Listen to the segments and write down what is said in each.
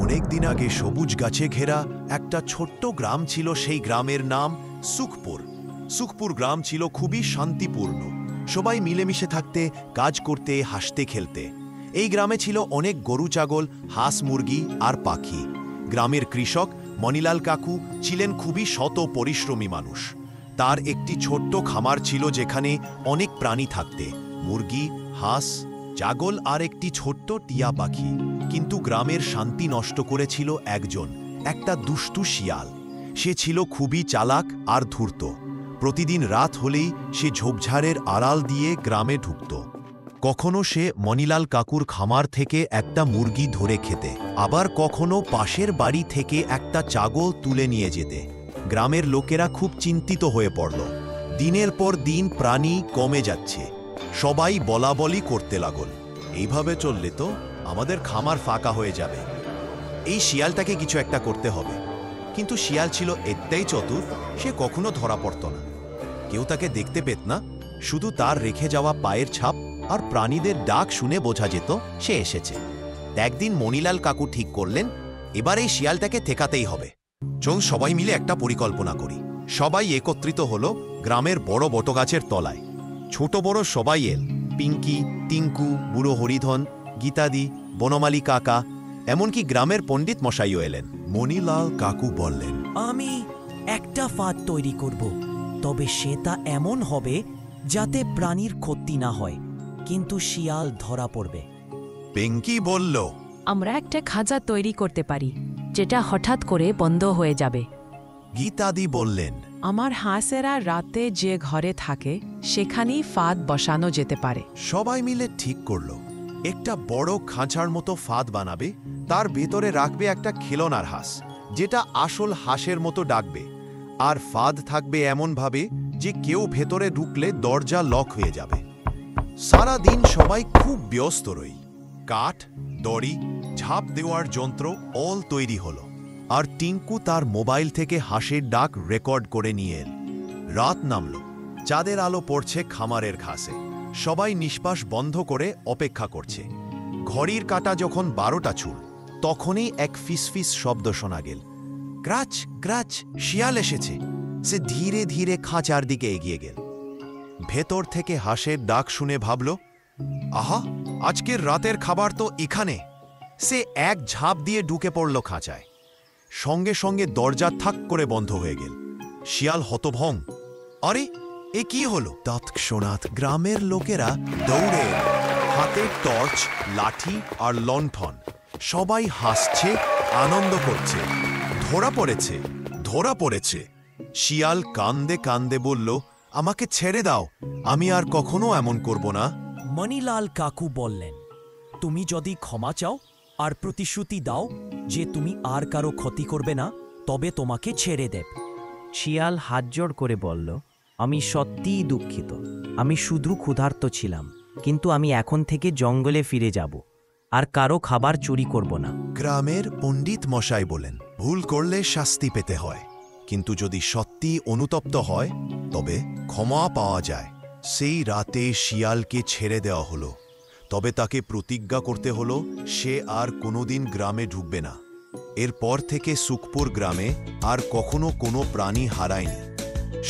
অনেক দিন আগে সবুজ গাছে ঘেরা একটা ছোট্ট গ্রাম ছিল। সেই গ্রামের নাম সুখপুর। সুখপুর গ্রাম ছিল খুবই শান্তিপূর্ণ। সবাই মিলেমিশে থাকতে, কাজ করতে, হাসতে খেলতে। এই গ্রামে ছিল অনেক গরু, ছাগল, হাঁস, মুরগি আর পাখি। গ্রামের কৃষক মণিলাল কাকু ছিলেন খুবই সৎ পরিশ্রমী মানুষ। তার একটি ছোট্ট খামার ছিল যেখানে অনেক প্রাণী থাকতে, মুরগি, হাঁস, ছাগল আর একটি ছোট্ট টিয়া পাখি। কিন্তু গ্রামের শান্তি নষ্ট করেছিল একটা দুষ্টু শিয়াল। সে ছিল খুবই চালাক আর ধূর্ত। প্রতিদিন রাত হলেই সে ঝোপঝাড়ের আড়াল দিয়ে গ্রামে ঢুকত। কখনো সে মণিলাল কাকুর খামার থেকে একটা মুরগি ধরে খেতে, আবার কখনো পাশের বাড়ি থেকে একটা ছাগল তুলে নিয়ে যেতে। গ্রামের লোকেরা খুব চিন্তিত হয়ে পড়ল। দিনের পর দিন প্রাণী কমে যাচ্ছে। সবাই বলাবলি করতে লাগল, এইভাবে চললে তো আমাদের খামার ফাঁকা হয়ে যাবে। এই শিয়ালটাকে কিছু একটা করতে হবে। কিন্তু শিয়াল ছিল এতটাই চতুর, সে কখনো ধরা পড়ত না। কেউ তাকে দেখতে পেত না, শুধু তার রেখে যাওয়া পায়ের ছাপ আর প্রাণীদের ডাক শুনে বোঝা যেত সে এসেছে। একদিন মণিলাল কাকু ঠিক করলেন, এবার এই শিয়ালটাকে ঠেকাতেই হবে। চল সবাই মিলে একটা পরিকল্পনা করি। সবাই একত্রিত হলো গ্রামের বড় বটগাছের তলায়। ছোট বড় সবাই এল। পিঙ্কি, টিঙ্কু, বুড়ো হরিধন, গীতাদি, বনমালী কাকা, এমনকি গ্রামের পণ্ডিত মশাইও এলেন। মণিলাল কাকু বললেন, আমি একটা ফাঁদ তৈরি করব, তবে সেটা এমন হবে যাতে প্রাণীর ক্ষতি না হয়, কিন্তু শিয়াল ধরা পড়বে। পিঙ্কি বলল, আমরা একটা খাঁচা তৈরি করতে পারি, যেটা হঠাৎ করে বন্ধ হয়ে যাবে। গীতাদি বললেন, আমার হাঁসেরা রাতে যে ঘরে থাকে সেখানেই ফাঁদ বসানো যেতে পারে। সবাই মিলে ঠিক করল একটা বড় খাঁচার মতো ফাঁদ বানাবে। তার ভেতরে রাখবে একটা খেলনার হাঁস, যেটা আসল হাঁসের মতো ডাকবে। আর ফাঁদ থাকবে এমনভাবে যে কেউ ভেতরে ঢুকলে দরজা লক হয়ে যাবে। সারা দিন সবাই খুব ব্যস্ত রই। কাঠ, দড়ি, ঝাঁপ দেওয়ার যন্ত্র অল তৈরি হলো। আর টিঙ্কু তার মোবাইল থেকে হাঁসের ডাক রেকর্ড করে নিয়ে এল। রাত নামল, চাঁদের আলো পড়ছে খামারের ঘাসে। সবাই নিঃশ্বাস বন্ধ করে অপেক্ষা করছে। ঘড়ির কাঁটা যখন 12টা ছুঁল, তখনই এক ফিসফিস শব্দ শোনা গেল। ক্রাচ ক্রাচ, শিয়াল এসেছে। সে ধীরে ধীরে খাঁচার দিকে এগিয়ে গেল। ভেতর থেকে হাঁসের ডাক শুনে ভাবল, আহা, আজকের রাতের খাবার তো এখানে। সে এক ঝাঁপ দিয়ে ঢুকে পড়ল খাঁচায়। সঙ্গে সঙ্গে দরজা থাক করে বন্ধ হয়ে গেল। শিয়াল হতভং। আরে, এ কি হলো? তৎক্ষণাৎ গ্রামের লোকেরা দৌড়ে এল। হাতে টর্চ, লাঠি আর লণ্ঠন। সবাই হাসছে, আনন্দ করছে। ধরা পড়েছে, ধরা পড়েছে। শিয়াল কান্দে কান্দে বলল, আমাকে ছেড়ে দাও, আমি আর কখনো এমন করব না। মণিলাল কাকু বললেন, তুমি যদি ক্ষমা চাও আর প্রতিশ্রুতি দাও যে তুমি আর কারো ক্ষতি করবে না, তবে তোমাকে ছেড়ে দেব। শিয়াল হাতজোড় করে বলল, আমি সত্যিই দুঃখিত। আমি শুধু ক্ষুধার্ত ছিলাম, কিন্তু আমি এখন থেকে জঙ্গলে ফিরে যাব আর কারো খাবার চুরি করব না। গ্রামের পণ্ডিত মশাই বলেন, ভুল করলে শাস্তি পেতে হয়, কিন্তু যদি সত্যি অনুতপ্ত হয় তবে ক্ষমা পাওয়া যায়। সেই রাতে শিয়ালকে ছেড়ে দেওয়া হলো। তবে তাকে প্রতিজ্ঞা করতে হলো সে আর কোনোদিন গ্রামে ঢুকবে না। এরপর থেকে সুখপুর গ্রামে আর কখনো কোনো প্রাণী হারায়নি।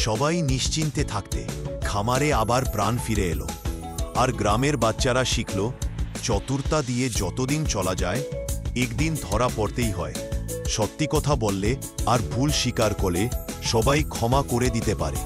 সবাই নিশ্চিন্তে থাকতে খামারে আবার প্রাণ ফিরে এলো। আর গ্রামের বাচ্চারা শিখল, চতুরতা দিয়ে যতদিন চলা যায়, একদিন ধরা পড়তেই হয়। সত্যি কথা বললে আর ভুল স্বীকার করলে সবাই ক্ষমা করে দিতে পারে।